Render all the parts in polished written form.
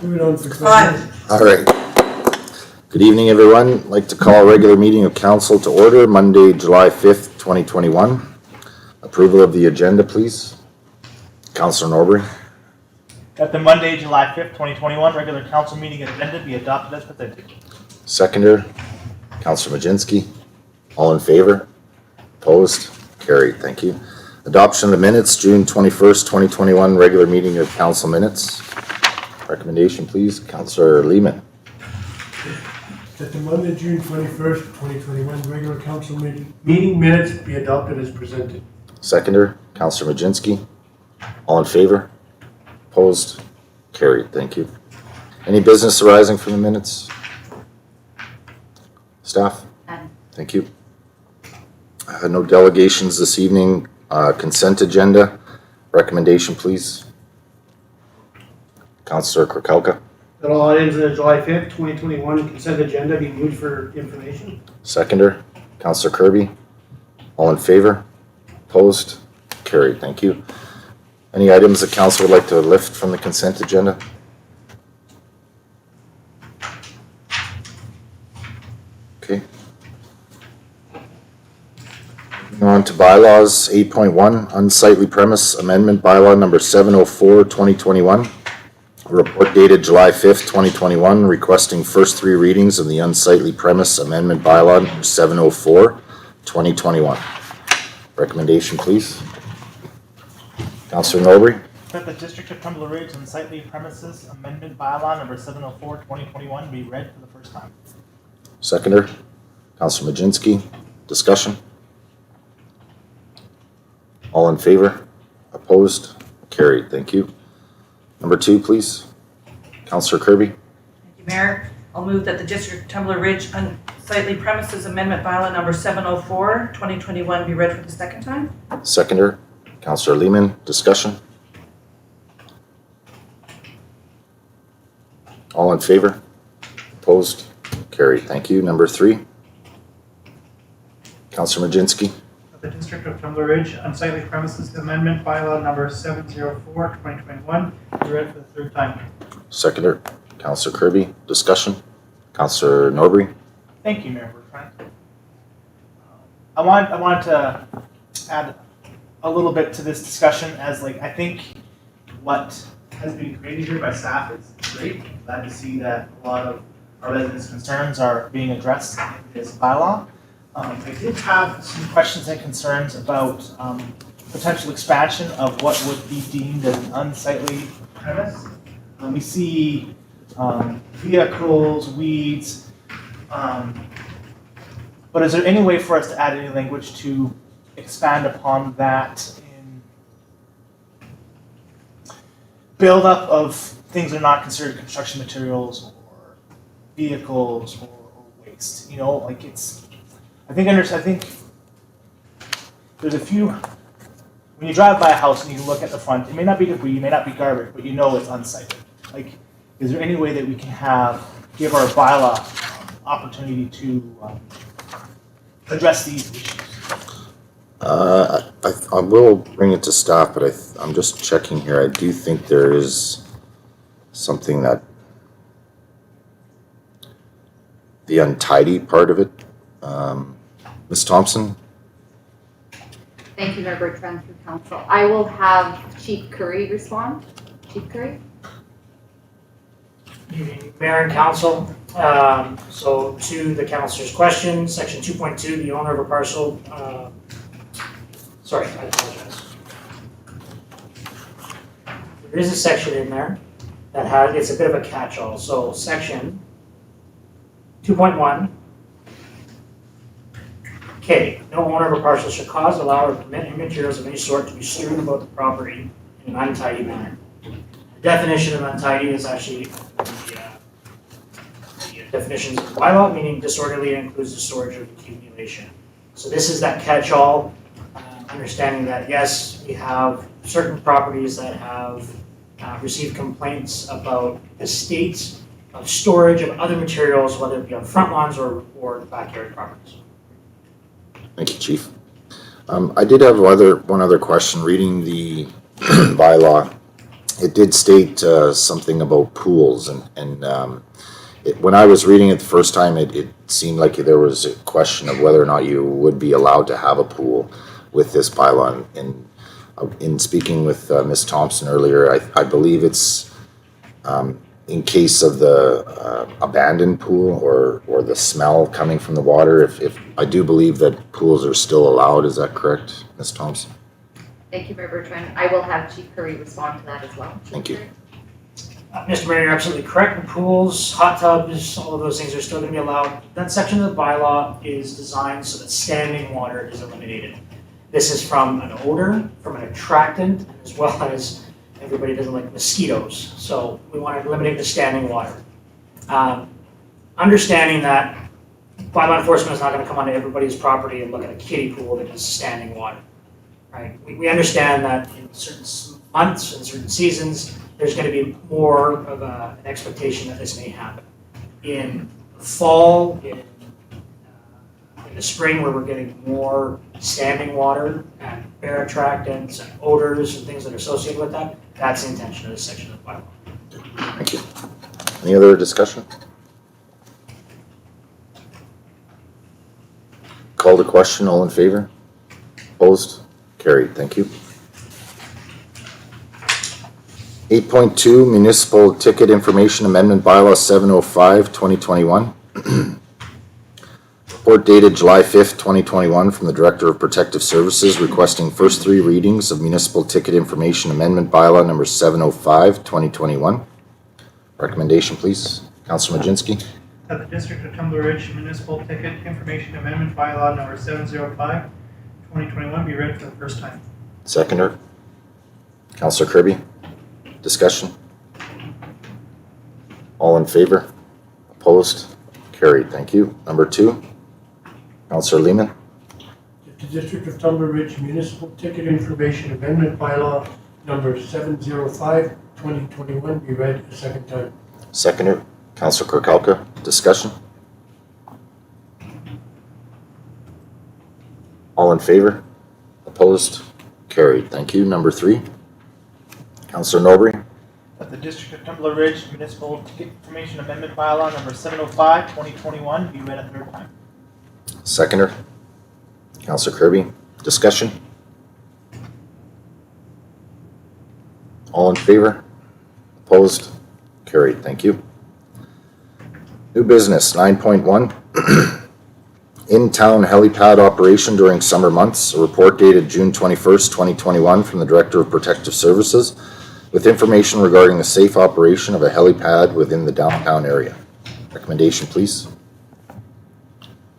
Moving on for Aye. All right. Good evening, everyone. I'd like to call a regular meeting of council to order Monday, July 5th, 2021. Approval of the agenda, please. Councilor Norbury. That the Monday, July 5th, 2021 regular council meeting agenda be adopted as presented. Seconder, Councilor Majinski. All in favor? Opposed? Carried. Thank you. Adoption of the minutes, June 21st, 2021 regular meeting of council minutes. Recommendation, please. Councilor Lehman. that the Monday, June 21st, 2021 regular council meeting minutes be adopted as presented. Seconder, Councilor Majinski. All in favor? Opposed? Carried. Thank you. Any business arising from the minutes? Staff? None. Thank you. No delegations this evening. Consent agenda. Recommendation, please. Councilor Kirkowka. That all items in the July 5th, 2021 consent agenda be moved for information. Seconder, Councilor Kirby. All in favor? Opposed? Carried. Thank you. Any items that council would like to lift from the consent agenda? Okay. Moving on to bylaws, 8.1, unsightly premise amendment bylaw number 704, 2021. Report dated July 5th, 2021, requesting first three readings of the unsightly premise amendment bylaw number 704, 2021. Recommendation, please. Councilor Norbury. That the District of Tumbler Ridge unsightly premises amendment bylaw number 704, 2021 be read for the first time. Seconder, Councilor Majinski. Discussion? All in favor? Opposed? Carried. Thank you. Number 2, please. Councilor Kirby. Thank you, Mayor. I'll move that the District of Tumbler Ridge unsightly premises amendment bylaw number 704, 2021 be read for the second time. Seconder, Councilor Lehman. Discussion? All in favor? Opposed? Carried. Thank you. Number 3. Councilor Majinski. The District of Tumbler Ridge unsightly premises amendment bylaw number 704, 2021 be read for the third time. Seconder, Councilor Kirby. Discussion? Councilor Norbury. Thank you, Mayor Bertrand. I wanted to add a little bit to this discussion as I think what has been created here by staff is great. I'm glad to see that a lot of our residents' concerns are being addressed in this bylaw. I did have some questions and concerns about potential expansion of what would be deemed as an unsightly premise. We see vehicles, weeds, but is there any way for us to add any language to expand upon that in buildup of things that are not considered construction materials or vehicles or waste? You know, I think there's a few, when you drive by a house and you look at the front, it may not be debris, it may not be garbage, but you know it's unsightly. Is there any way that we can give our bylaw opportunity to address these issues? I will bring it to staff, but I'm just checking here. I do think there is something that the untidy part of it. Ms. Thompson? Thank you, Mayor Bertrand, through council. I will have Chief Curry respond. Chief Curry? Mayor and council, so to the councilor's question, section 2.2, the owner of a parcel, sorry, I apologize. There is a section in there that it's a bit of a catch-all. So section 2.1, K, no owner of a parcel shall cause, allow, or permit any materials of any sort to be strewn about the property in an untidy manner. The definition of untidy is actually the definitions of the bylaw, meaning disorderly includes the storage or accumulation. So this is that catch-all, understanding that yes, we have certain properties that have received complaints about the state of storage of other materials, whether it be on front lawns or backyard properties. Thank you, Chief. I did have one other question. Reading the bylaw, it did state something about pools, when I was reading it the first time, it seemed like there was a question of whether or not you would be allowed to have a pool with this bylaw. And in speaking with Ms. Thompson earlier, I believe it's in case of the abandoned pool or the smell coming from the water. If I do believe that pools are still allowed, is that correct, Ms. Thompson? Thank you, Mayor Bertrand. I will have Chief Curry respond to that as well. Thank you. Mr. Mayor, you're absolutely correct. The pools, hot tubs, all of those things are still going to be allowed. That section of the bylaw is designed so that standing water is eliminated. This is from an odor, from an attractant, as well as everybody doesn't like mosquitoes. So we want to eliminate the standing water. Understanding that bylaw enforcement is not going to come onto everybody's property and look at a kiddie pool that is standing water. Right? We understand that in certain months and certain seasons, there's going to be more of an expectation that this may happen. In the fall, in the spring, where we're getting more standing water and air attractants and odors and things that are associated with that, that's the intention of this section of the bylaw. Thank you. Any other discussion? Call to question, all in favor? Opposed? Carried, thank you. 8.2 Municipal Ticket Information Amendment Bylaw 705, 2021. Report dated July 5th, 2021 from the Director of Protective Services requesting first three readings of Municipal Ticket Information Amendment Bylaw number 705, 2021. Recommendation, please. Councilor Majinski. That the District of Tumbler Ridge Municipal Ticket Information Amendment Bylaw number 705, 2021 be read for the first time. Seconder. Councilor Kirby. Discussion? All in favor? Opposed? Carried. Thank you. Number 2. Councilor Lehman. That the District of Tumbler Ridge Municipal Ticket Information Amendment Bylaw number 705, 2021 be read a second time. Seconder. Councilor Kirkowka. Discussion? All in favor? Opposed? Carried. Thank you. Number 3. Councilor Norbury. That the District of Tumbler Ridge Municipal Ticket Information Amendment Bylaw number 705, 2021 be read a third time. Seconder. Councilor Kirby. Discussion? All in favor? Opposed? Carried. Thank you. New business 9.1. In-town helipad operation during summer months. A report dated June 21st, 2021 from the Director of Protective Services with information regarding the safe operation of a helipad within the downtown area. Recommendation, please.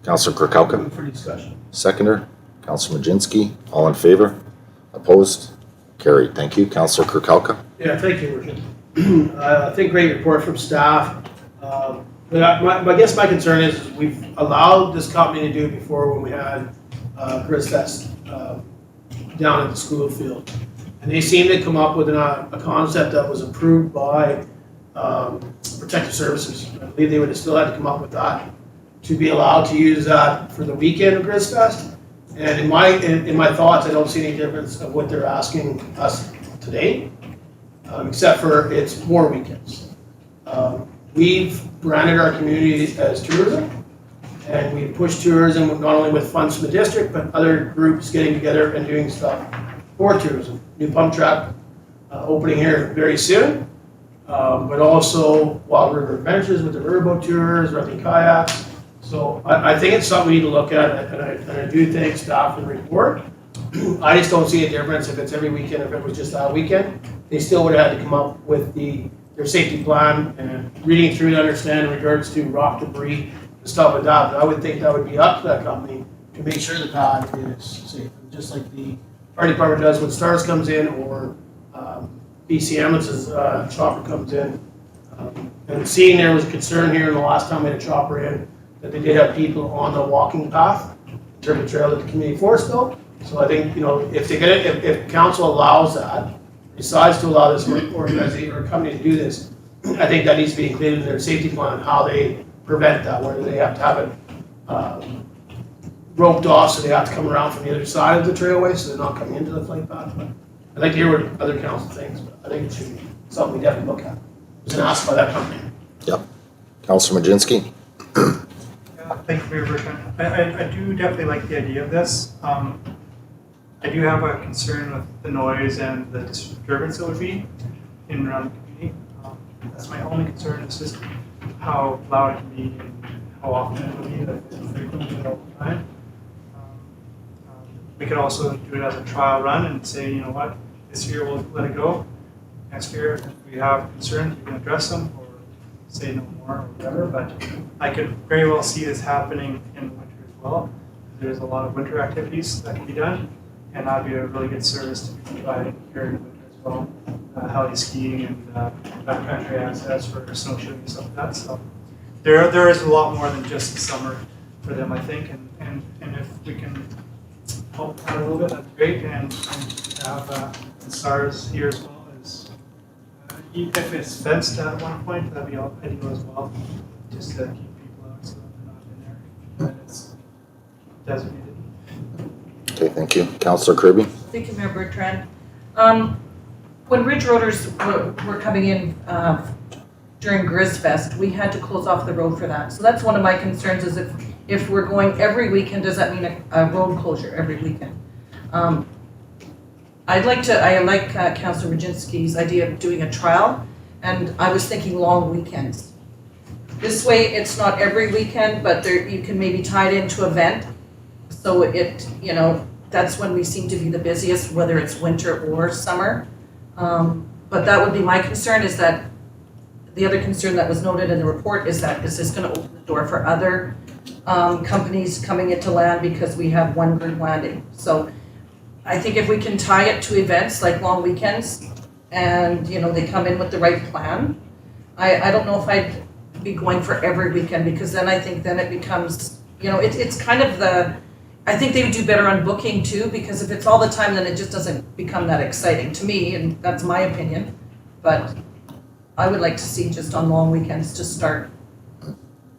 Councilor Kirkowka. Move for discussion. Seconder. Councilor Majinski. All in favor? Opposed? Carried. Thank you. Councilor Kirkowka. Yeah, thank you, Richard. I think great report from staff. But I guess my concern is we've allowed this company to do it before when we had Grizz Fest down at the school field. And they seemed to come up with a concept that was approved by Protective Services. I believe they would have still had to come up with that to be allowed to use that for the weekend of Grizz Fest. And in my thoughts, I don't see any difference of what they're asking us today, except for it's more weekends. We've branded our community as tourism, and we push tourism not only with funds from the district, but other groups getting together and doing stuff for tourism. New pump track opening here very soon, but also Wild River Adventures with the riverboat tours, renting kayaks. So I think it's something we need to look at, and I do think staff can report. I just don't see a difference if it's every weekend, if it was just that weekend. They still would have had to come up with their safety plan and reading through to understand in regards to rock debris and stuff like that. But I would think that would be up to that company to make sure that is safe, just like the fire department does when STARS comes in or BC Ambulance's chopper comes in. And seeing there was a concern here in the last time we had a chopper in that they did have people on the walking path in terms of trail that the community force built. So I think, if council allows that, decides to allow this organization or company to do this, I think that needs to be included in their safety plan, how they prevent that, whether they have to have it roped off so they have to come around from the other side of the trailway so they're not coming into the flight path. But I'd like to hear what other council thinks, but I think it should be. something we definitely look at. It was asked by that company. Counselor Majinski? Yeah, thank you for your time. I do definitely like the idea of this. I do have a concern with the noise and the disturbance it would be in and around the community. That's my only concern, is just how loud it can be and how often it would be, like frequently all the time. We could also do it as a trial run and say, you know what, this year we'll let it go. Next year, if we have concerns, we can address them or say no more or whatever. But I could very well see this happening in the winter as well. There's a lot of winter activities that can be done, and that'd be a really good service to be provided here in the winter as well. Heli skiing and backcountry access for snowshoeing and stuff like that. So there is a lot more than just the summer for them, I think, and if we can help out a little bit, that's great, and have SARS here as well as if it's fenced at one point, that'd be ideal as well, just to keep people out so that they're not in there when it's designated. Okay, thank you. Counselor Kirby? Thank you, Mayor Bertrand. When Ridge Roaders were coming in during Grizzfest, we had to close off the road for that. So that's one of my concerns, is if we're going every weekend, does that mean a road closure every weekend? I like Councillor Majinski's idea of doing a trial, and I was thinking long weekends. This way, it's not every weekend, but you can maybe tie it into an event. So that's when we seem to be the busiest, whether it's winter or summer. But that would be my concern, is that the other concern that was noted in the report is this going to open the door for other companies coming into land because we have one group landing. So I think if we can tie it to events like long weekends and, they come in with the right plan, I don't know if I'd be going for every weekend, because then I think then it becomes, it's kind of I think they would do better on booking too, because if it's all the time, then it just doesn't become that exciting to me, and that's my opinion. But I would like to see just on long weekends to start,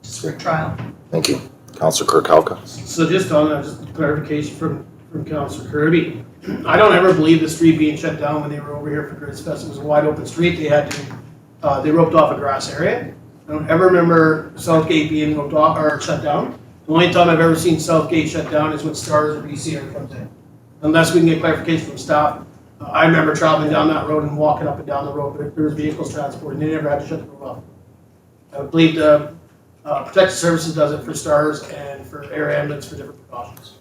just for a trial. Thank you. Counselor Kirkowka? So just on that, just clarification from Councillor Kirby. I don't ever believe the street being shut down when they were over here for Grizzfest. It was a wide open street. They roped off a grass area. I don't ever remember Southgate being roped off or shut down. The only time I've ever seen Southgate shut down is when Stars or BCR comes in. Unless we can get clarification from staff. I remember traveling down that road and walking up and down the road, but there was vehicles transported, and they never had to shut the road off. I believe the Protective Services does it for Stars and for air ambulance for different precautions.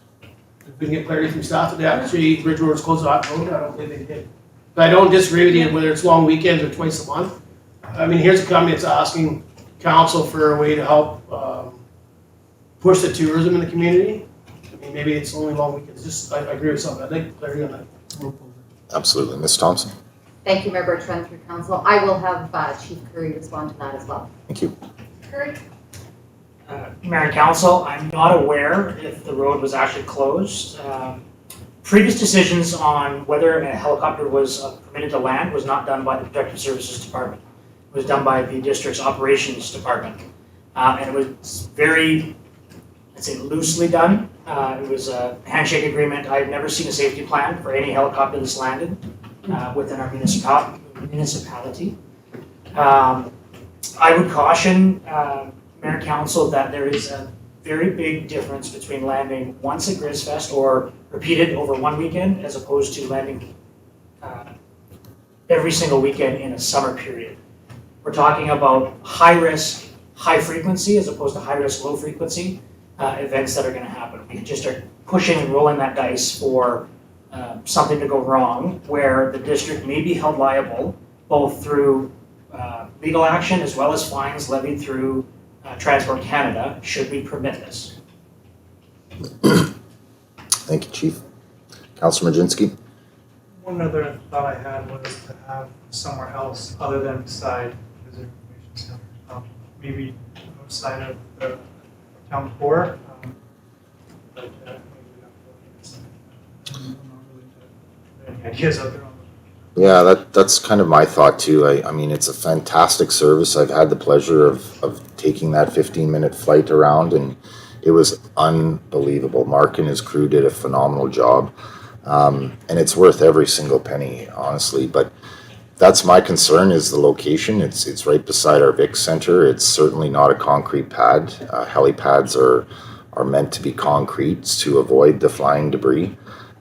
If we can get clarity from staff that they actually Ridge Roaders close that road, I don't think they did. But I don't disagree with you whether it's long weekends or twice a month. I mean, here's a company that's asking council for a way to help push the tourism in the community. I mean, maybe it's only long weekends. I agree with something. I'd like clarity on that. Absolutely. Ms. Thompson? Thank you, Mayor Bertrand, through council. I will have Chief Curry respond to that as well. Thank you. Curry? Mayor and Council, I'm not aware if the road was actually closed. Previous decisions on whether a helicopter was permitted to land was not done by the Protective Services Department. It was done by the district's operations department. And it was very, I'd say, loosely done. It was a handshake agreement. I've never seen a safety plan for any helicopter that's landed within our municipality. I would caution Mayor and Council that there is a very big difference between landing once at Grizzfest or repeated over one weekend as opposed to landing every single weekend in a summer period. We're talking about high risk, high frequency as opposed to high risk, low frequency events that are going to happen. We just are pushing and rolling that dice for something to go wrong where the district may be held liable both through legal action as well as fines levied through Transport Canada should we permit this. Thank you, Chief. Councilor Majinski? One other thought I had was to have somewhere else other than beside Visitor Information Center. Maybe outside of the town core. But maybe we have to look at any ideas out there on Yeah, that's kind of my thought too. I mean, it's a fantastic service. I've had the pleasure of taking that 15-minute flight around, and it was unbelievable. Mark and his crew did a phenomenal job. And it's worth every single penny, honestly. But that's my concern, is the location. It's right beside our VIC center. It's certainly not a concrete pad. Helipads are meant to be concrete to avoid the flying debris.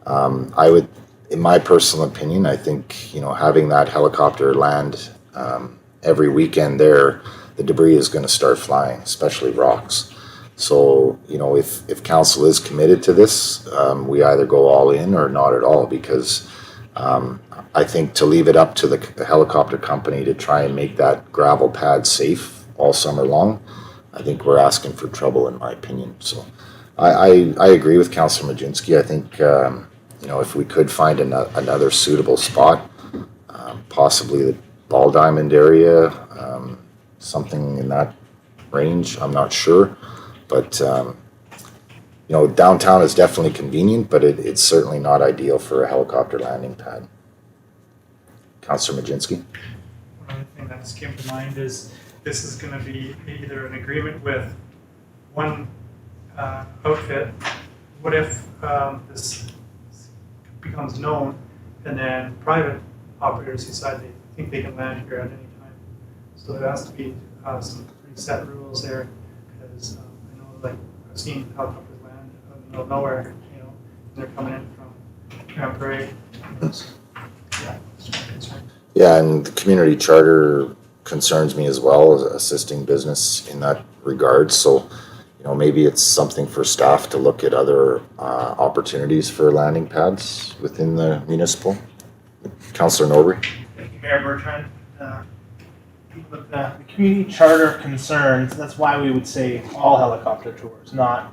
I would, in my personal opinion, I think, you know, having that helicopter land every weekend there, the debris is going to start flying, especially rocks. So, you know, if council is committed to this, we either go all in or not at all, because I think to leave it up to the helicopter company to try and make that gravel pad safe all summer long, I think we're asking for trouble, in my opinion. So I agree with Councillor Majinski. I think, you know, if we could find another suitable spot, possibly the Ball Diamond area, something in that range, I'm not sure. But, you know, downtown is definitely convenient, but it's certainly not ideal for a helicopter landing pad. Councillor Majinski? One other thing that just came to mind is this is going to be either an agreement with one outfit. What if this becomes known and then private operators decide they think they can land here at any time? So there has to be some pretty set rules there, because I know, like, I've seen helicopters land out in the middle of nowhere, you know, and they're coming in from Grand Parade. Yeah, it's my concern. Yeah, and the community charter concerns me as well, assisting business in that regard. So, you know, maybe it's something for staff to look at other opportunities for landing pads within the municipal. Councillor Norbury? Thank you, Mayor Bertrand. With the community charter concerns, that's why we would say all helicopter tours, not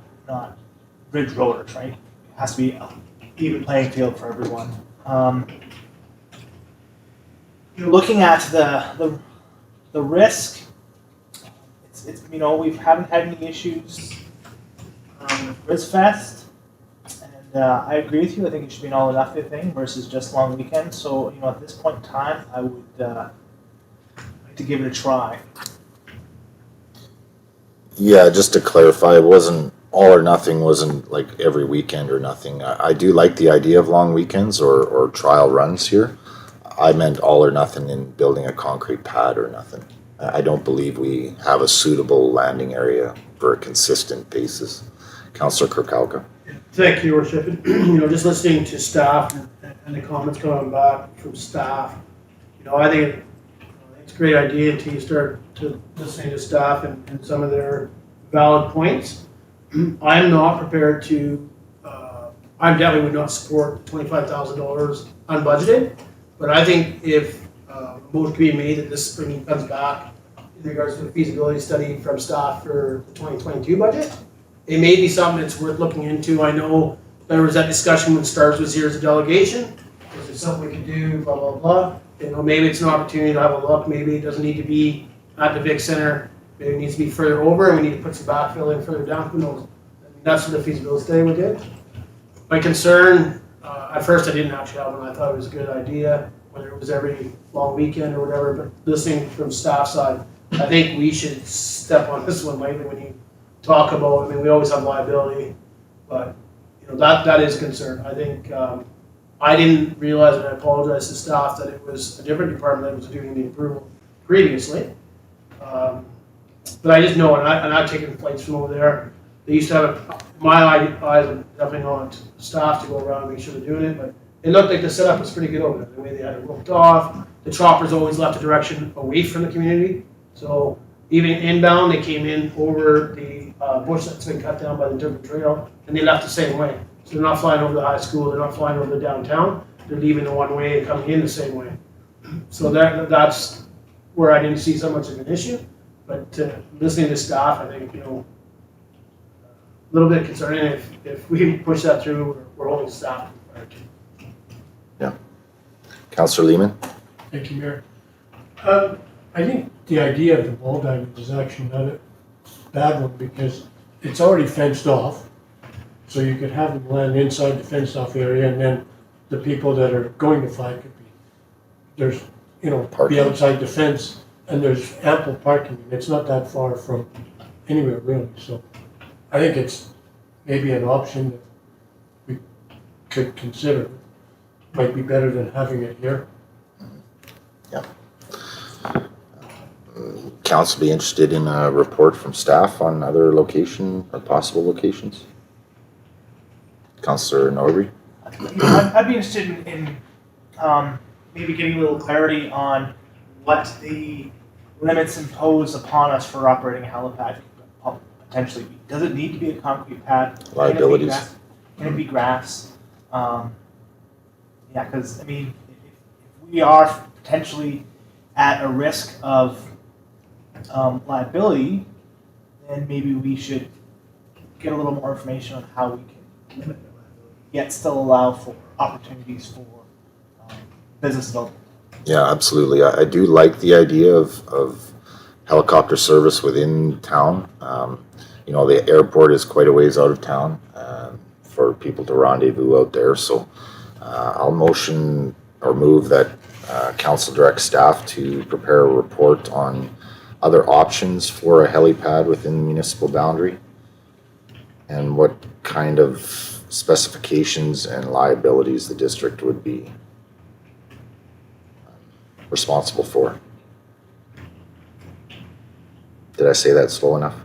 bridge rollers, right? It has to be an even playing field for everyone. Looking at the risk, it's you know, we haven't had any issues with RISFest, and I agree with you. I think it should be an all or nothing thing versus just long weekends. So, you know, at this point in time, I would like to give it a try. Yeah, just to clarify, it wasn't all or nothing, wasn't like every weekend or nothing. I do like the idea of long weekends or trial runs here. I meant all or nothing in building a concrete pad or nothing. I don't believe we have a suitable landing area for a consistent basis. Councillor Kirkauka. Thank you, Your Worship. You know, just listening to staff and the comments coming back from staff, you know, I think it's a great idea until you start to listening to staff and some of their valid points. I'm not prepared to, I definitely would not support $25,000 unbudgeted, but I think if a motion can be made that this spring comes back in regards to the feasibility study from staff for the 2022 budget, it may be something that's worth looking into. I know there was that discussion when STARS was here as a delegation. Is it something we can do, blah, blah, blah. You know, maybe it's an opportunity to have a look. Maybe it doesn't need to be at the VIC Center. Maybe it needs to be further over and we need to put some backfill in further down. Who knows? That's what the feasibility study we did. My concern, at first I didn't actually have one. I thought it was a good idea, whether it was every long weekend or whatever, but listening from staff side, I think we should step on this one lightly when you talk about, I mean, we always have liability, but you know, that is a concern. I think I didn't realize, and I apologize to staff, that it was a different department that was doing the approval previously. But I just know, and I've taken flights from over there. They used to have, my eyes are definitely not staff to go around and make sure they're doing it, but it looked like the setup was pretty good over there. The way they had it roped off, the choppers always left a direction away from the community. So even inbound, they came in over the bush that's been cut down by the Durban Trail, and they left the same way. So they're not flying over the high school, they're not flying over the downtown, they're leaving the one way and coming in the same way. So that's where I didn't see so much of an issue. But listening to staff, I think, you know, a little bit concerning if we push that through, we're holding staff. Yeah. Councillor Lehman? Thank you, Mayor. I think the idea of the ball diamond is actually not a bad one because it's already fenced off. So you could have them land inside the fenced off area, and then the people that are going to fly could be, there's, you know, Parking. be outside the fence, and there's ample parking. It's not that far from anywhere really. So I think it's maybe an option that we could consider. Might be better than having it here. Council be interested in a report from staff on other location or possible locations? Councillor Norby? I'd be interested in maybe getting a little clarity on what the limits imposed upon us for operating a helipad could potentially be. Does it need to be a concrete pad? Liabilities. Can it be grass? Yeah, because I mean, if we are potentially at a risk of liability, then maybe we should get a little more information on how we can limit the liability, yet still allow for opportunities for business development. Yeah, absolutely. I do like the idea of helicopter service within town. You know, the airport is quite a ways out of town for people to rendezvous out there. So I'll motion or move that council direct staff to prepare a report on other options for a helipad within the municipal boundary and what kind of specifications and liabilities the district would be responsible for. Did I say that slow enough?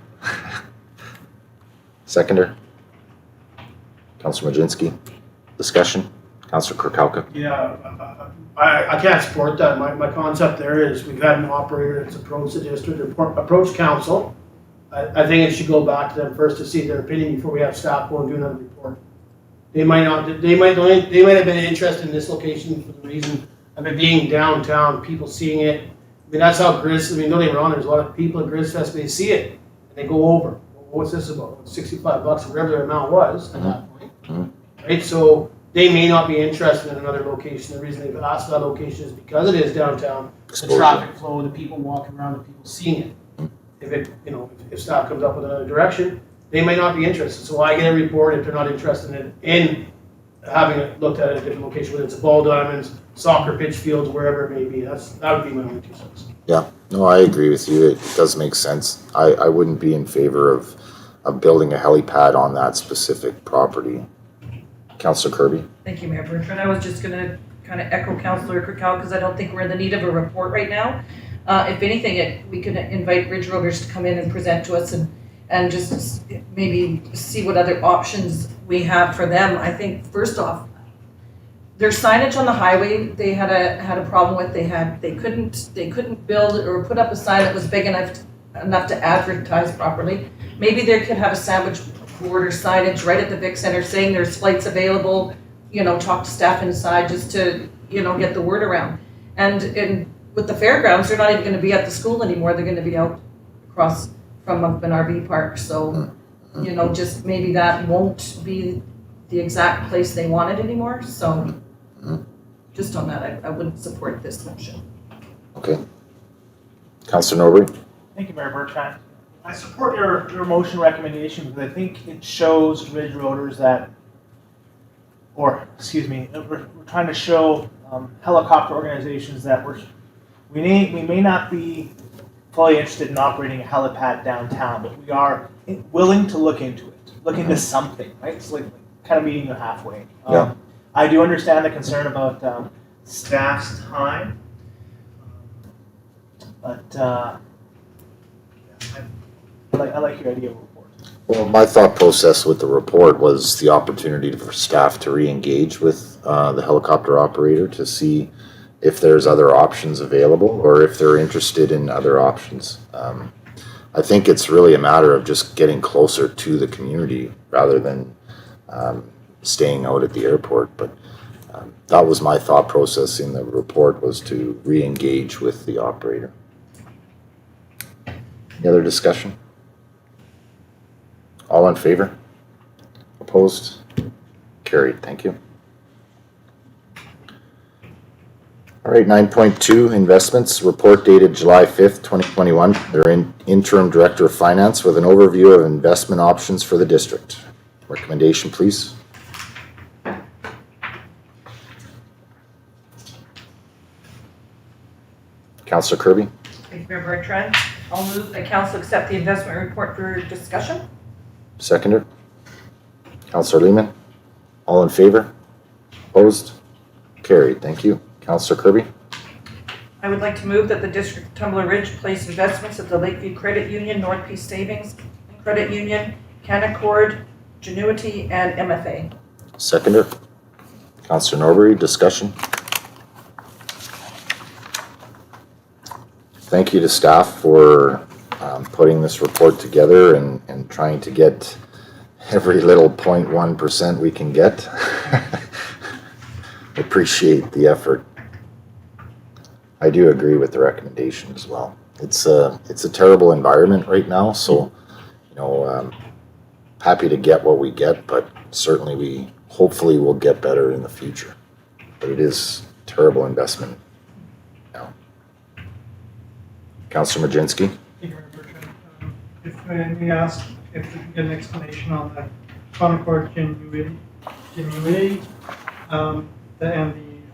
Seconder? Councilor Majinski? Discussion? Councilor Kirkowka? Yeah, I can't support that. My concept there is we've had an operator that's approached the district, approached council. I think it should go back to them first to see their opinion before we have staff go and do another report. They might have been interested in this location for the reason of it being downtown, people seeing it. I mean, that's how Grizz, I mean, don't get me wrong, there's a lot of people at Grizz Fest, they see it and they go over. Well, what's this about? It's $65 or whatever their amount was at that point. Right, so they may not be interested in another location. The reason they've asked that location is because it is downtown, the traffic flow, the people walking around, the people seeing it. If it, you know, if staff comes up with another direction, they may not be interested. So I get a report if they're not interested in having it looked at a different location, whether it's a ball diamonds, soccer pitch fields, wherever it may be. That would be my only 2 cents. Yeah, no, I agree with you. It does make sense. I wouldn't be in favor of building a helipad on that specific property. Councilor Kirby? Thank you, Mayor Bertrand. I was just gonna kind of echo Councilor Kirkowski because I don't think we're in the need of a report right now. If anything, we could invite Ridge Roaders to come in and present to us and just maybe see what other options we have for them. I think first off, their signage on the highway, they had a problem with. They couldn't build or put up a sign that was big enough to advertise properly. Maybe they could have a sandwich board or signage right at the Vic Center saying there's flights available, you know, talk to staff inside just to, you know, get the word around. And with the fairgrounds, they're not even gonna be at the school anymore, they're gonna be out across from an RV park, so, you know, just maybe that won't be the exact place they want it anymore, so just on that, I wouldn't support this motion. Okay. Councilor Norbury? Thank you, Mayor Bertrand. I support your motion recommendation because I think it shows Ridge Roaders that, or excuse me, we're trying to show helicopter organizations that we may not be fully interested in operating a helipad downtown, but we are willing to look into it, look into something, right? It's like kind of meeting you halfway. Yeah. I do understand the concern about staff's time, but I like your idea of a report. Well, my thought process with the report was the opportunity for staff to re-engage with the helicopter operator to see if there's other options available or if they're interested in other options. I think it's really a matter of just getting closer to the community rather than staying out at the airport. But that was my thought process in the report, was to re-engage with the operator. Any other discussion? All in favor? Opposed? Carried. Thank you. All right, 9.2, investments, report dated July 5th, 2021. They're interim director of finance with an overview of investment options for the district. Recommendation, please. Councilor Kirby? Thank you, Mayor Bertrand. I'll move that council accept the investment report for discussion. Seconder? Councilor Lehman? All in favor? Opposed? Carried. Thank you. Councilor Kirby? I would like to move that the District of Tumbler Ridge place investments at the Lakeview Credit Union, North Peace Savings and Credit Union, Canaccord, Genuity, and MFA. Seconder. Counselor Norbury, discussion. Thank you to staff for putting this report together and trying to get every little 0.1% we can get. Appreciate the effort. I do agree with the recommendation as well. It's a terrible environment right now, so happy to get what we get, but certainly we hopefully will get better in the future. But it is a terrible investment now. Councillor Majinski. Thank you, Richard. If I may ask if we can get an explanation on the Concord Genuity, and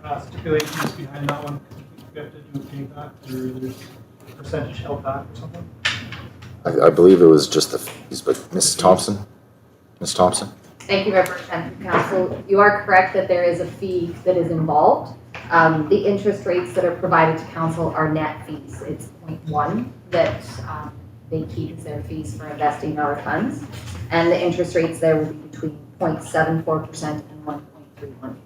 the stipulations behind that one. We have to do a payback, or there's a percentage held back or something? I believe it was just the fees, but Ms. Thompson? Ms. Thompson? Thank you, Representative Council. You are correct that there is a fee that is involved. The interest rates that are provided to council are net fees. It's 0.1 that they keep as their fees for investing in our funds. And the interest rates there will be between 0.74% and 1.31%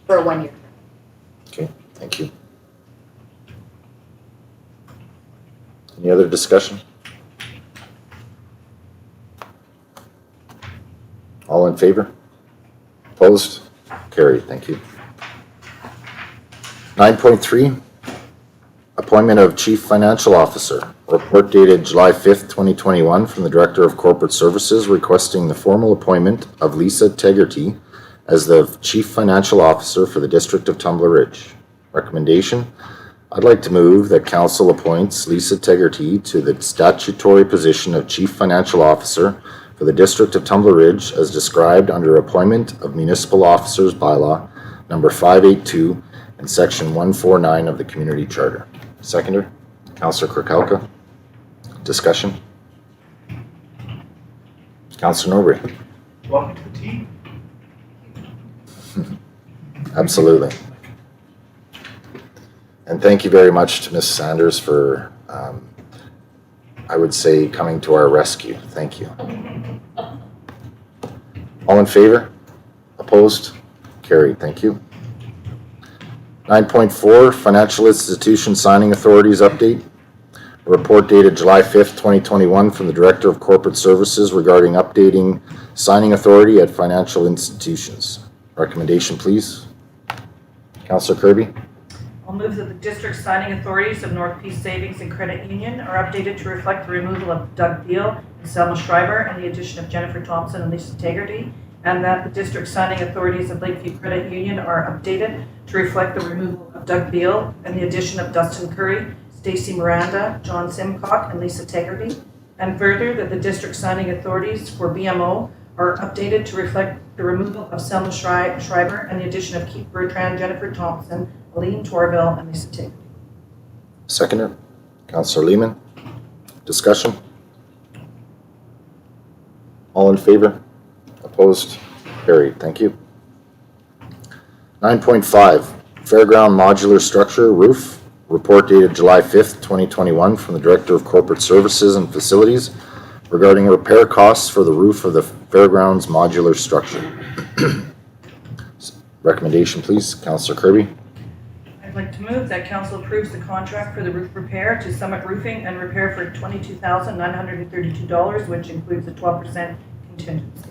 for a 1 year term. Okay, thank you. Any other discussion? All in favor? Opposed? Carried, thank you. 9.3, appointment of Chief Financial Officer. Report dated July 5th, 2021 from the Director of Corporate Services requesting the formal appointment of Lisa Tegerty as the Chief Financial Officer for the District of Tumbler Ridge. Recommendation, I'd like to move that Council appoints Lisa Tegerty to the statutory position of Chief Financial Officer for the District of Tumbler Ridge as described under Appointment of Municipal Officers Bylaw number 582 and Section 149 of the Community Charter. Seconder, Councillor Kirkhalka. Discussion. Councillor Norbury. Welcome to the team. Absolutely. And thank you very much to Ms. Sanders for, I would say, coming to our rescue. Thank you. All in favor? Opposed? Carried. Thank you. 9.4, Financial Institution Signing Authorities Update. A report dated July 5th, 2021 from the Director of Corporate Services regarding updating signing authority at financial institutions. Recommendation, please. Councillor Kirby. I'll move that the district signing authorities of North Peace Savings and Credit Union are updated to reflect the removal of Doug Beal and Selma Schreiber and the addition of Jennifer Thompson and Lisa Tegerty, and that the district signing authorities of Lakeview Credit Union are updated to reflect the removal of Doug Beal and the addition of Dustin Curry, Stacy Miranda, John Simcock, and Lisa Tegerty, and further that the district signing authorities for BMO are updated to reflect the removal of Selma Schreiber and the addition of Keith Bertrand, Jennifer Thompson, Aline Torville, and Lisa Tegerty. Seconder, Councillor Lehman. Discussion. All in favor? Opposed? Carried. Thank you. 9.5, Fairground Modular Structure Roof. Report dated July 5th, 2021 from the Director of Corporate Services and Facilities regarding repair costs for the roof of the Fairgrounds modular structure. Recommendation, please. Councillor Kirby. I'd like to move that council approves the contract for the roof repair to Summit Roofing and Repair for $22,932, which includes a 12% contingency.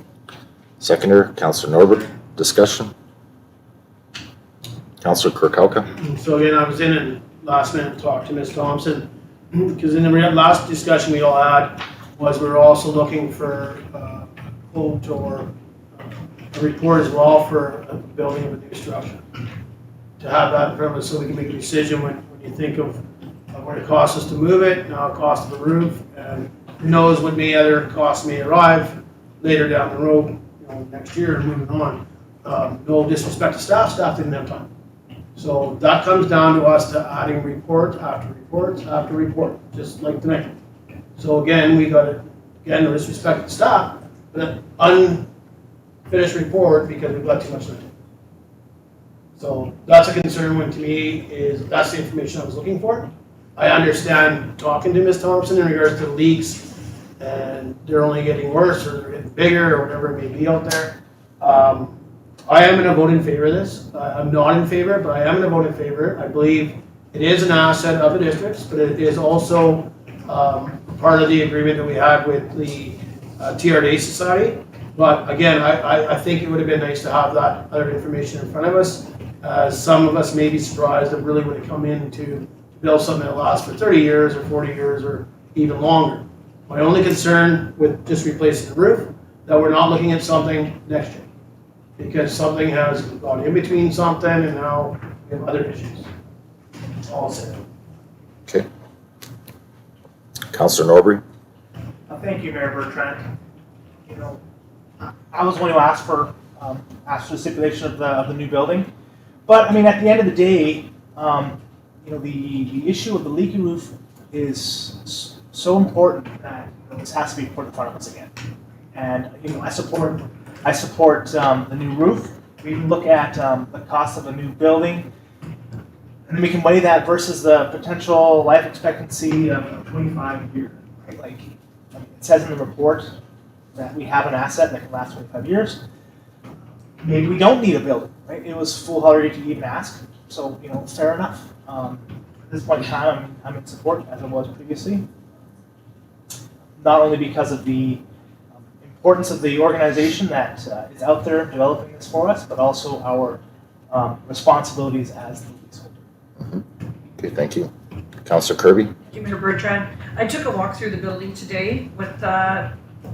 Seconder, Councillor Norbert. Discussion. Councillor Kirkhalka. So again, I was in and last minute talked to Ms. Thompson, because in the last discussion we all had was we were also looking for a quote or a report as well for a building of a new structure. To have that in front of us so we can make a decision when you think of what it costs us to move it, now it costs of the roof, and who knows what other costs may arrive later down the road, next year and moving on. No disrespect to staff didn't have time. So that comes down to us to adding report after report after report, just like tonight. So again, we got to, no disrespect to staff, but an unfinished report because we've got too much time. So that's a concern when to me is, that's the information I was looking for. I understand talking to Ms. Thompson in regards to the leaks, and they're only getting worse, or they're getting bigger, or whatever it may be out there. I am gonna vote in favor of this. I'm not in favor, but I am gonna vote in favor. I believe it is an asset of the districts, but it is also part of the agreement that we had with the TRD Society. But again, I think it would have been nice to have that other information in front of us. Some of us may be surprised that really would have come in to build something that lasts for 30 years or 40 years or even longer. My only concern with just replacing the roof, that we're not looking at something next year. Because something has gone in between something and now we have other issues. That's all I'll say. Okay. Councillor Norbury? Thank you, Mayor Bertrand. You know, I was one who asked for the stipulation of the new building, but I mean, at the end of the day, you know, the issue of the leaky roof is so important that this has to be put in front of us again. And you know, I support the new roof. We can look at the cost of a new building, and then we can weigh that versus the potential life expectancy of 25 years. Right? Like it says in the report that we have an asset that can last 25 years. Maybe we don't need a building. Right? It was foolhardy to even ask. So you know, fair enough. At this point in time, I'm in support as I was previously. Not only because of the importance of the organization that is out there developing this for us, but also our responsibilities as the leaseholder. Okay, thank you. Councillor Kirby? Thank you, Mayor Bertrand. I took a walk through the building today with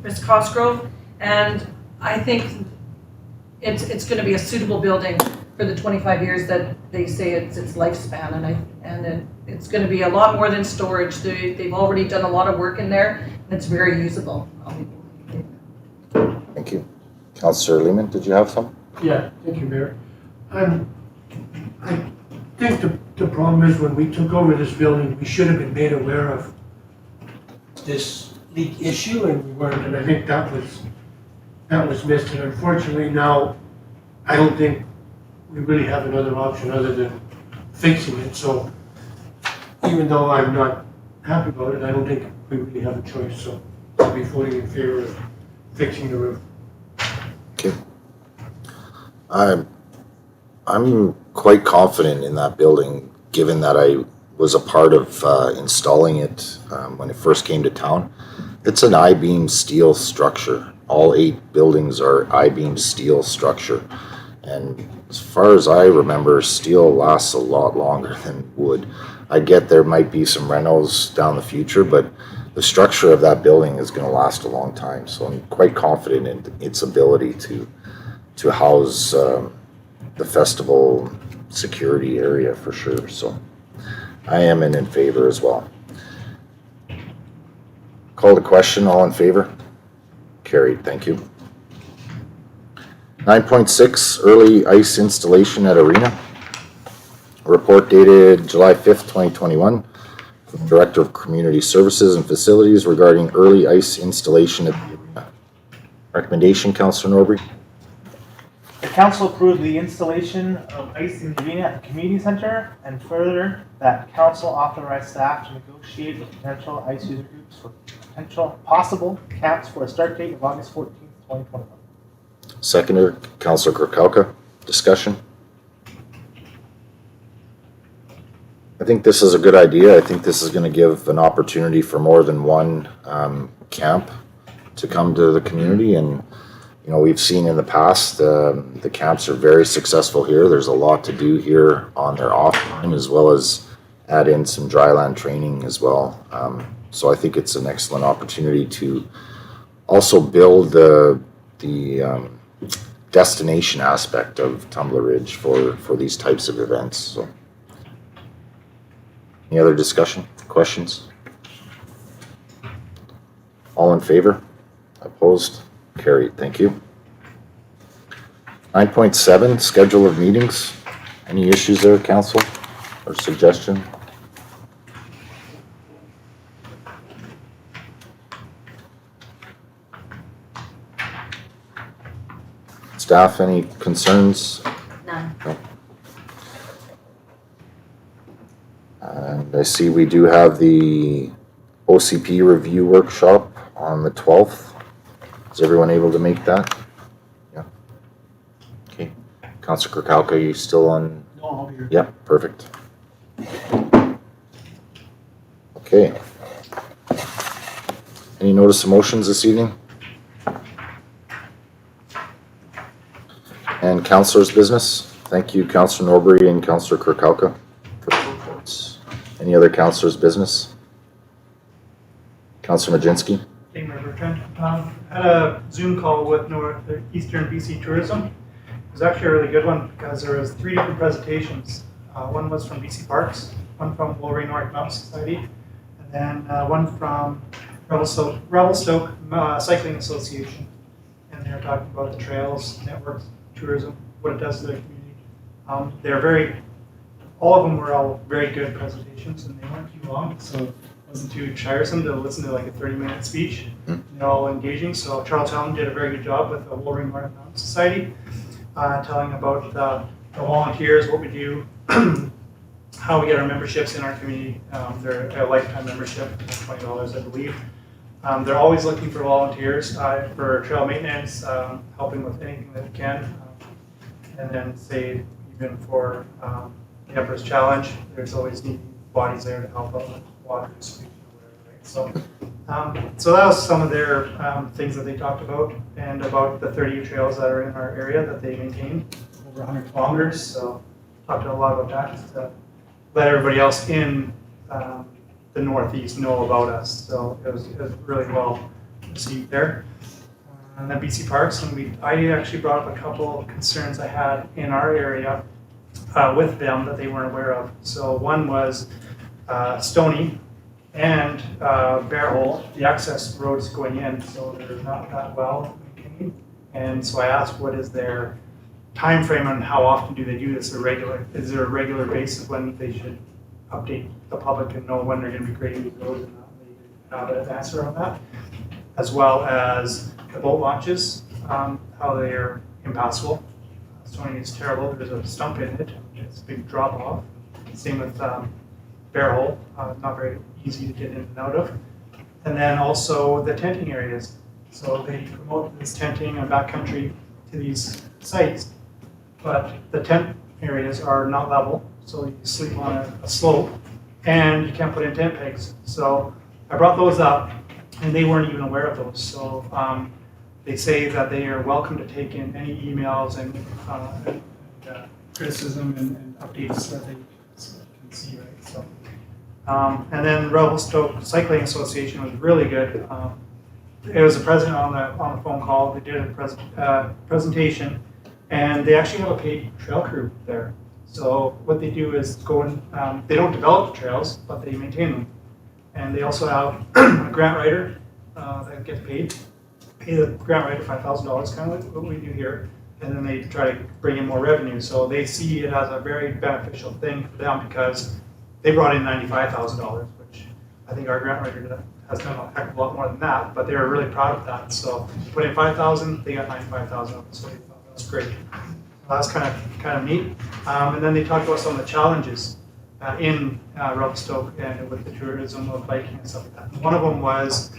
Ms. Cosgrove, and I think it's going to be a suitable building for the 25 years that they say it's lifespan, and it's going to be a lot more than storage. They've already done a lot of work in there, and it's very usable. Thank you. Councillor Lehman, did you have some? Yeah, thank you, Mayor. I think the problem is when we took over this building, we should have been made aware of this leak issue, and we weren't, and I think that was missed, and unfortunately now, I don't think we really have another option other than fixing it, so even though I'm not happy about it, I don't think we really have a choice, so I'll be voting in favor of fixing the roof. Okay. I'm quite confident in that building, given that I was a part of installing it when it first came to town. It's an I-beam steel structure. All 8 buildings are I-beam steel structure. And as far as I remember, steel lasts a lot longer than wood. I get there might be some renos down the future, but the structure of that building is going to last a long time. So I'm quite confident in its ability to house the festival security area for sure. So I am in favor as well. Call the question. All in favor? Carried. Thank you. 9.6, early ice installation at Arena. A report dated July 5th, 2021. From Director of Community Services and Facilities regarding early ice installation at the arena. Recommendation, Councillor Norbury. The council approved the installation of ice in the arena at the community center, and further that council authorized staff to negotiate with potential ice user groups for potential possible camps for a start date of August 14th, 2021. Seconder, Councillor Kirkowka. Discussion. I think this is a good idea. I think this is going to give an opportunity for more than one camp to come to the community. And, you know, we've seen in the past, the camps are very successful here. There's a lot to do here on their off time, as well as add in some dryland training as well. So I think it's an excellent opportunity to also build the destination aspect of Tumbler Ridge for these types of events. So. Any other discussion, questions? All in favor? Opposed? Carried. Thank you. 9.7, schedule of meetings. Any issues there, council, or suggestion? Staff, any concerns? None. No. see we do have the OCP review workshop on the 12th. Is everyone able to make that? Yeah. Okay. Councilor Kirkowka, you still on? No, I'll be here. Yep, perfect. Okay. Any notice of motions this evening? And councilor's business? Thank you, Councilor Norbury and Councilor Kirkowka for the reports. Any other councilor's business? Councilor Majinski? King River Trent. Had a Zoom call with Eastern BC Tourism. It was actually a really good one because there was 3 different presentations. One was from BC Parks, one from Wolverine North Mountain Society, and then one from Revelstoke Cycling Association. And they were talking about the trails, networks, tourism, what it does to their community. All of them were all very good presentations, and they weren't too long, so it wasn't too tiresome to listen to like a 30-minute speech. They're all engaging. So Charlestown did a very good job with the Wolverine North Mountain Society, telling about the volunteers, what we do, how we get our memberships in our community. They're a lifetime membership, $20, I believe. They're always looking for volunteers for trail maintenance, helping with anything that we can. And then say even for the Emperor's Challenge, there's always needing bodies there to help out with water distribution or whatever, right? So that was some of their things that they talked about, and about the 30 trails that are in our area that they maintain, over 100 kilometers. So talked a lot about that, just to let everybody else in the Northeast know about us. So it was really well received there. And then BC Parks, and I actually brought up a couple of concerns I had in our area with them that they weren't aware of. So one was Stony and Bear Hole, the access roads going in, so they're not that well maintained. And so I asked, what is their time frame and how often do they do this? Is there a regular basis when they should update the public and know when they're going to be grading these roads, and they have an answer on that, as well as the boat launches, how they are impassable. Stony is terrible. There's a stump in it. It's a big drop off. Same with Bear Hole, not very easy to get in and out of. And then also the tenting areas. So they promote this tenting and backcountry to these sites, but the tent areas are not level, so you sleep on a slope, and you can't put in tent pegs. So I brought those up, and they weren't even aware of those. So they say that they are welcome to take in any emails and criticism and updates that they can see, right? So, and then Revelstoke Cycling Association was really good. It was the president on the phone call. They did a presentation, and they actually have a paid trail crew there. So what they do is go and they don't develop the trails, but they maintain them. And they also have a grant writer that gets paid. Pay the grant writer $5,000, kind of like what we do here, and then they try to bring in more revenue. So they see it as a very beneficial thing for them because they brought in $95,000, which I think our grant writer has done a heck of a lot more than that, but they were really proud of that. So put in $5,000, they got $95,000, so they thought that was great. So that's kind of neat. And then they talked about some of the challenges in Revelstoke and with the tourism of biking and stuff like that. One of them was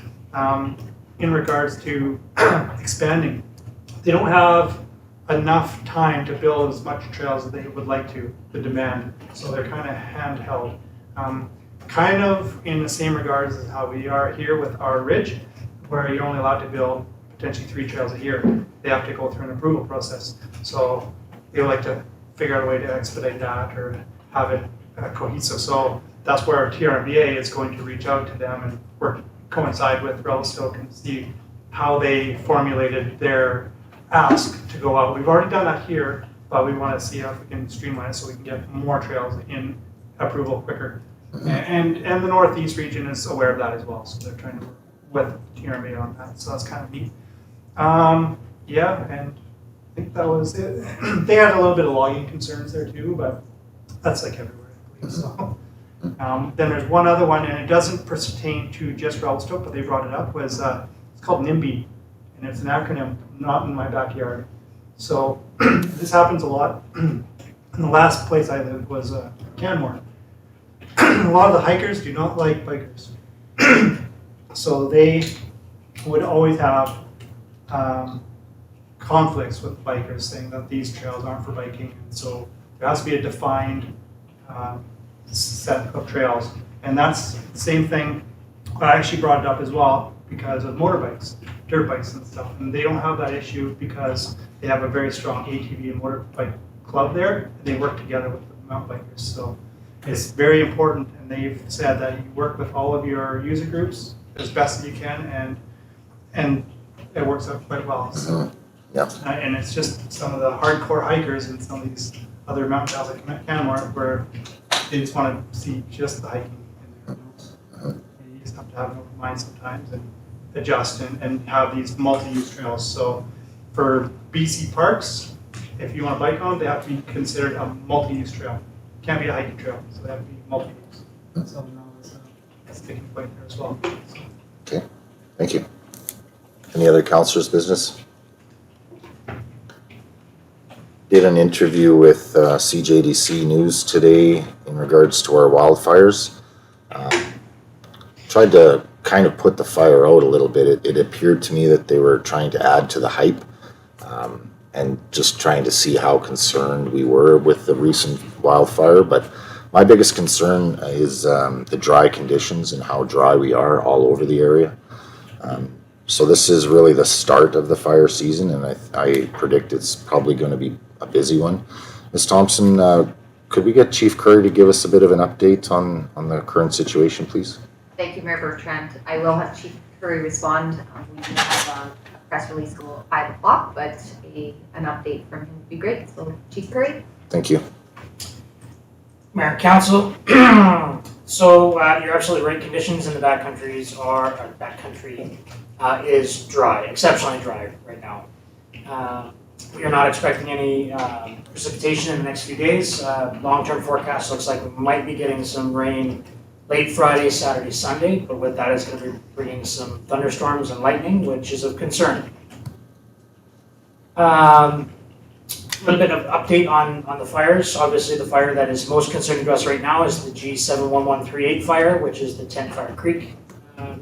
in regards to expanding. They don't have enough time to build as much trails as they would like to, the demand, so they're kind of handheld. Kind of in the same regards as how we are here with our ridge, where you're only allowed to build potentially 3 trails a year. They have to go through an approval process. So they would like to figure out a way to expedite that or have it cohesive. So that's where TRMBA is going to reach out to them and coincide with Revelstoke and see how they formulated their ask to go out. We've already done that here, but we want to see how we can streamline it so we can get more trails in approval quicker. And the Northeast region is aware of that as well, so they're trying to work with TRMBA on that. So that's kind of neat. Yeah, and I think that was it. They had a little bit of logging concerns there too, but that's like everywhere, I believe. So. Then there's one other one, and it doesn't pertain to just Revelstoke, but they brought it up, was it's called NIMBY, and it's an acronym, not in my backyard. So this happens a lot. And the last place I lived was Canmore. a lot of the hikers do not like bikers. So they would always have conflicts with bikers saying that these trails aren't for biking. And so there has to be a defined set of trails. And that's the same thing, I actually brought it up as well because of motorbikes, dirt bikes and stuff. And they don't have that issue because they have a very strong ATV and motorbike club there. And they work together with the mountain bikers. So it's very important, and they've said that you work with all of your user groups as best as you can, and it works out quite well. So, Yeah. and it's just some of the hardcore hikers and some of these other mountain towns like Canmore where they just want to see just the hiking in their notes. You just have to have an open mind sometimes and adjust and have these multi-use trails. So for BC parks, if you want to bike on, they have to be considered a multi-use trail. Can't be a hiking trail, so they have to be multi-use. So now it's a sticking point there as well. So. Thank you. Any other councillors' business? Did an interview with CJDC News today in regards to our wildfires. Tried to kind of put the fire out a little bit. It appeared to me that they were trying to add to the hype, and just trying to see how concerned we were with the recent wildfire. But my biggest concern is the dry conditions and how dry we are all over the area. So this is really the start of the fire season, and I predict it's probably going to be a busy one. Ms. Thompson, could we get Chief Curry to give us a bit of an update on the current situation, please? Thank you, Mayor Bertrand. I will have Chief Curry respond. We do have a press release go at 5 o'clock, but an update from him would be great. So, Chief Curry. Thank you. Mayor, Council, so you're absolutely right. Conditions in the backcountry is dry, exceptionally dry right now. We are not expecting any precipitation in the next few days. Long-term forecast looks like we might be getting some rain late Friday, Saturday, Sunday, but with that is going to be bringing some thunderstorms and lightning, which is of concern. A little bit of update on the fires. Obviously, the fire that is most concerning to us right now is the G71138 fire, which is the 10 Fire Creek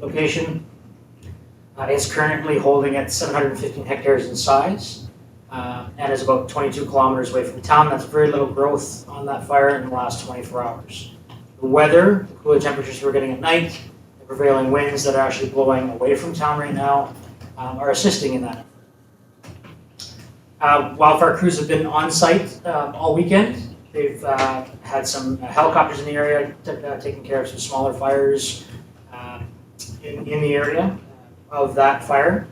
location. It's currently holding at 715 hectares in size, and is about 22 kilometers away from town. That's very little growth on that fire in the last 24 hours. The weather, the cooler temperatures we're getting at night, the prevailing winds that are actually blowing away from town right now are assisting in that. Wildfire crews have been on site all weekend. They've had some helicopters in the area taking care of some smaller fires in the area of that fire.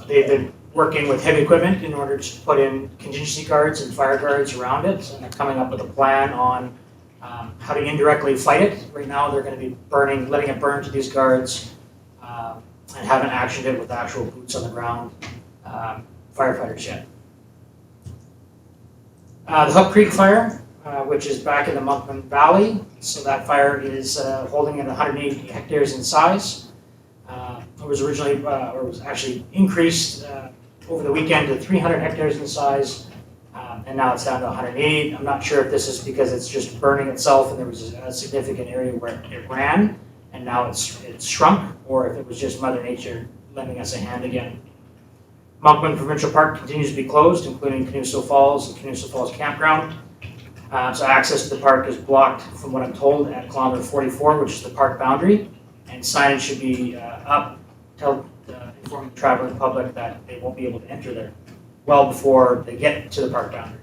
They've been working with heavy equipment in order to put in contingency guards and fire guards around it, and they're coming up with a plan on how to indirectly fight it. Right now they're going to be letting it burn to these guards, and haven't actioned it with actual boots on the ground firefighters yet. The Hook Creek fire, which is back in the Monkman Valley, so that fire is holding at 180 hectares in size. It was originally, or was actually increased over the weekend to 300 hectares in size, and now it's down to 180. I'm not sure if this is because it's just burning itself and there was a significant area where it ran, and now it's shrunk, or if it was just Mother Nature lending us a hand again. Monkman Provincial Park continues to be closed, including Canuso Falls and Canuso Falls Campground. So access to the park is blocked, from what I'm told, at kilometer 44, which is the park boundary, and signage should be up informing the traveling public that they won't be able to enter there well before they get to the park boundary.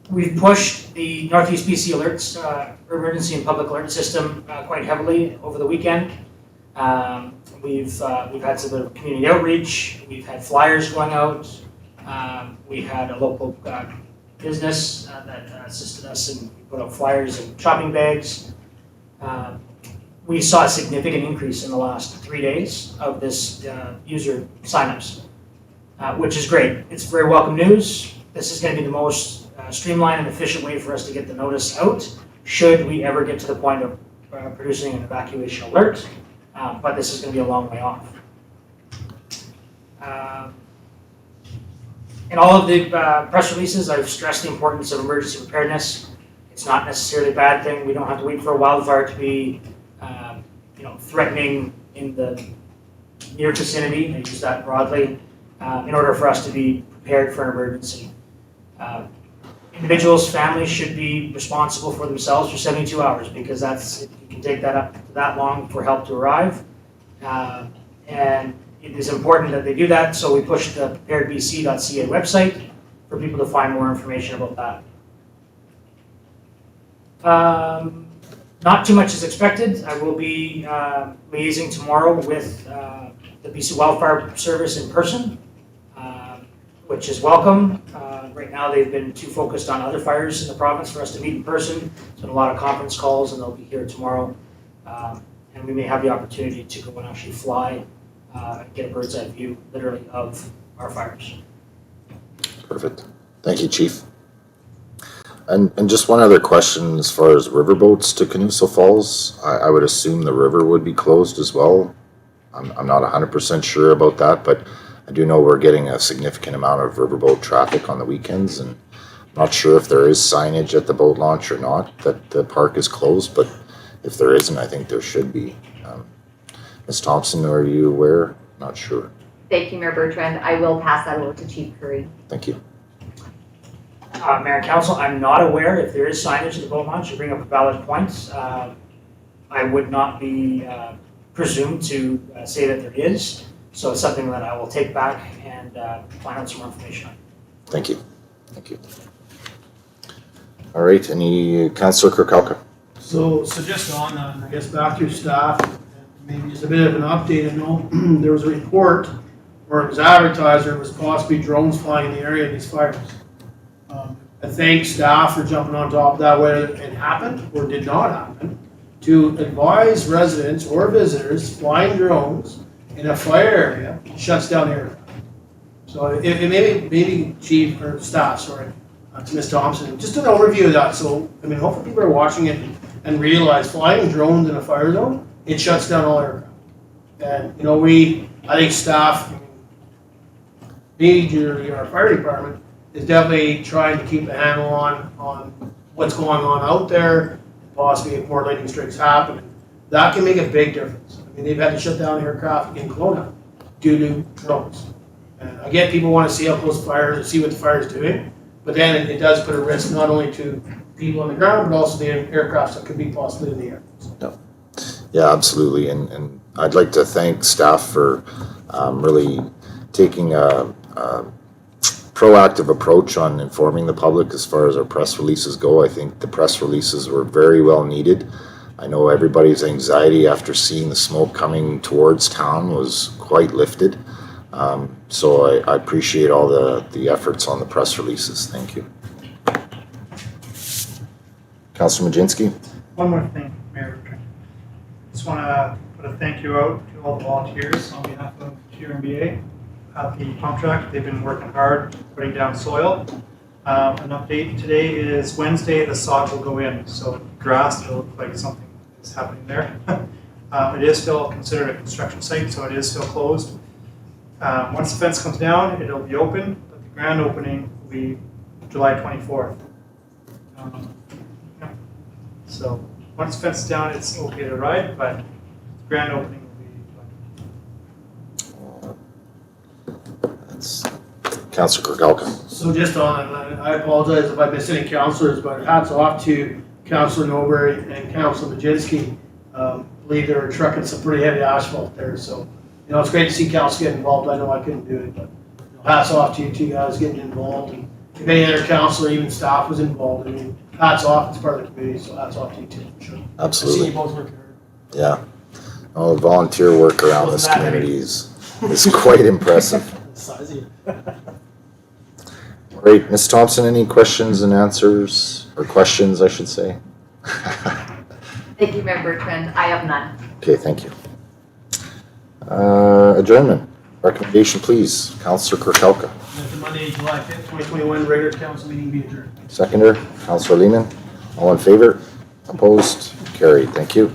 We've pushed the Northeast BC Alerts emergency and public alert system quite heavily over the weekend. We've had some bit of community outreach. We've had flyers going out. We had a local business that assisted us, and we put out flyers and shopping bags. We saw a significant increase in the last 3 days of this user signups, which is great. It's very welcome news. This is going to be the most streamlined and efficient way for us to get the notice out, should we ever get to the point of producing an evacuation alert. But this is going to be a long way off. In all of the press releases, I've stressed the importance of emergency preparedness. It's not necessarily a bad thing. We don't have to wait for a wildfire to be, threatening in the near vicinity. I use that broadly in order for us to be prepared for an emergency. Individuals, families should be responsible for themselves for 72 hours because you can take that up to that long for help to arrive. And it is important that they do that, so we push the preparedbc.ca website for people to find more information about that. Not too much is expected. I will be liaising tomorrow with the BC Wildfire Service in person, which is welcome. Right now they've been too focused on other fires in the province for us to meet in person. There's been a lot of conference calls and they'll be here tomorrow. And we may have the opportunity to go and actually fly and get a bird's eye view, literally, of our fires. Perfect. Thank you, Chief. And just one other question as far as riverboats to Canossa Falls. I would assume the river would be closed as well. I'm not 100% sure about that, but I do know we're getting a significant amount of riverboat traffic on the weekends, and I'm not sure if there is signage at the boat launch or not that the park is closed, but if there isn't, I think there should be. Ms. Thompson, are you aware? Not sure. Thank you, Mayor Bertrand. I will pass that over to Chief Curry. Thank you. Mayor and Council, I'm not aware if there is signage at the boat launch. You bring up a valid point. I would not be presumed to say that there is. So it's something that I will take back and find out some more information on. Thank you. Thank you. All right, any Councillor Kirkhalka? So just on that, I guess back to your staff, and maybe just a bit of an update. I know there was a report where it was advertised there was possibly drones flying in the area of these fires. I thank staff for jumping on top of that, whether it happened or did not happen, to advise residents or visitors flying drones in a fire area shuts down the area. So it maybe Chief or staff, sorry, to Ms. Thompson, just an overview of that. So, I mean, hopefully people are watching it and realize flying drones in a fire zone, it shuts down all aircraft. And, I think staff, majorly our fire department, is definitely trying to keep a handle on what's going on out there, possibly if more lightning strikes happen. That can make a big difference. I mean, they've had to shut down aircraft in Kelowna due to drones. And I get people want to see how close the fire is and see what the fire is doing, but then it does put a risk not only to people on the ground, but also the aircraft that could be possibly in the air. No. Yeah, absolutely. And I'd like to thank staff for really taking a proactive approach on informing the public as far as our press releases go. I think the press releases were very well needed. I know everybody's anxiety after seeing the smoke coming towards town was quite lifted. So I appreciate all the efforts on the press releases. Thank you. Councillor Majinski? One more thing, Mayor. Just want to put a thank you out to all the volunteers on behalf of GRMBA at the pump track. They've been working hard, putting down soil. An update today is Wednesday, the sod will go in, so grass will look like something is happening there. It is still considered a construction site, so it is still closed. Once the fence comes down, it'll be open, but the grand opening will be July 24th. So once the fence is down, it's okay to ride, but the grand opening will be That's Councillor Kirkhalka. So just on, I apologize if I missed any councillors, but hats off to Councillor Norbury and Councillor Majinski. I believe they were trucking some pretty heavy asphalt there, so it's great to see council get involved. I know I couldn't do it, but hats off to you two guys getting involved. And if any other councillor, even staff, was involved, I mean, hats off. It's part of the community, so hats off to you too, for sure. I see Absolutely. you both working hard. Yeah. All the volunteer work around this community is quite impressive. Size of you. All right, Ms. Thompson, any questions and answers, or questions, I should say? Thank you, Mayor Bertrand. I have none. Okay, thank you. Adjournment. Recommendation, please. Councillor Kirkhalka. Let the Monday, July 5th, 2021 regular council meeting be adjourned. Seconder, Councillor Lehman. All in favor? Opposed? Carried. Thank you.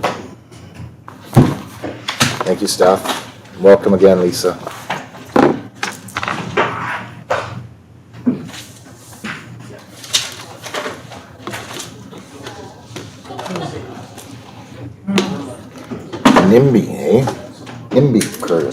Thank you, staff. Welcome again, Lisa. NIMBY, eh? NIMBY, Curtis.